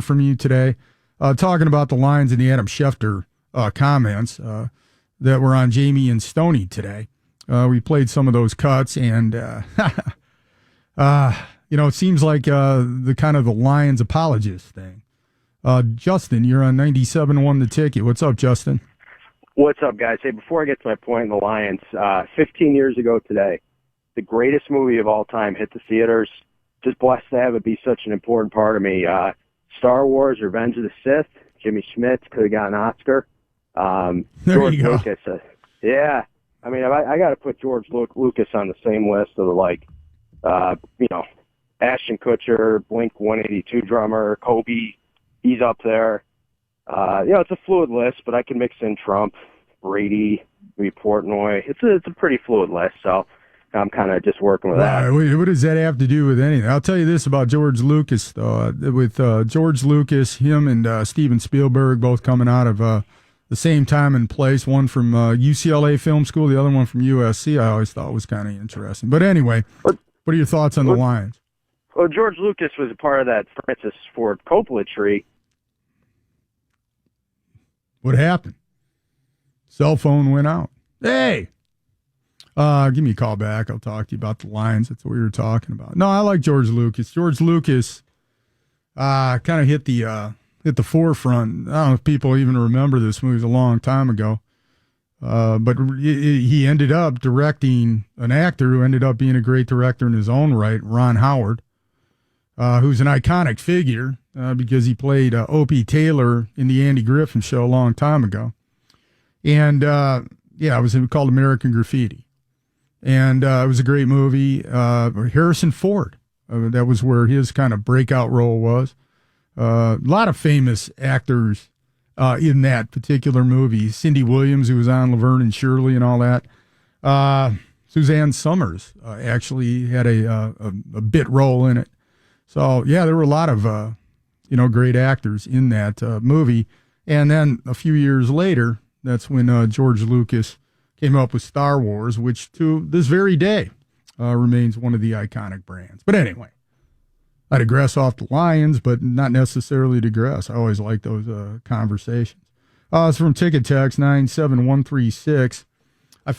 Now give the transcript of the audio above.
from you today, talking about the lines in the Adam Schefter comments that were on Jamie and Stoney today. We played some of those cuts, and it seems like the kind of the Lions apologist thing. Justin, you're on 97.1 The Ticket. What's up, Justin? What's up, guys? Hey, before I get to my point in the Lions, 15 years ago today, the greatest movie of all time hit the theaters. Just blessed to have it be such an important part of me. Star Wars, Revenge of the Sith. Jimmy Schmitz could have got an Oscar. There you go. Lucas. Yeah. I mean, I got to put George Lucas on the same list of Ashton Kutcher, Blink 182 drummer, Kobe. He's up there. It's a fluid list, but I can mix in Trump, Brady, Portnoy. It's a pretty fluid list, so I'm kind of just working with that. What does that have to do with anything? I'll tell you this about George Lucas, though. With George Lucas, him and Steven Spielberg both coming out of the same time and place, one from UCLA Film School, the other one from USC, I always thought was kind of interesting. But anyway, what are your thoughts on the Lions? Well, George Lucas was a part of that Francis Ford Coppola tree. What happened? Cell phone went out. Hey! Give me a call back. I'll talk to you about the Lions. That's what we were talking about. No, I like George Lucas. George Lucas kind of hit the forefront. I don't know if people even remember this movie. It was a long time ago. But he ended up directing an actor who ended up being a great director in his own right, Ron Howard, who's an iconic figure because he played Opie Taylor in the Andy Griffin Show a long time ago. And, it was called American Graffiti. And it was a great movie. Harrison Ford, that was where his kind of breakout role was. A lot of famous actors in that particular movie. Cindy Williams, who was on Laverne and Shirley and all that. Suzanne Summers actually had a bit role in it. So, there were a lot of, great actors in that movie. And then a few years later, that's when George Lucas came up with Star Wars, which to this very day remains one of the iconic brands. But anyway, I digress off the Lions, but not necessarily digress. I always like those conversations. It's from Ticket Text 97136.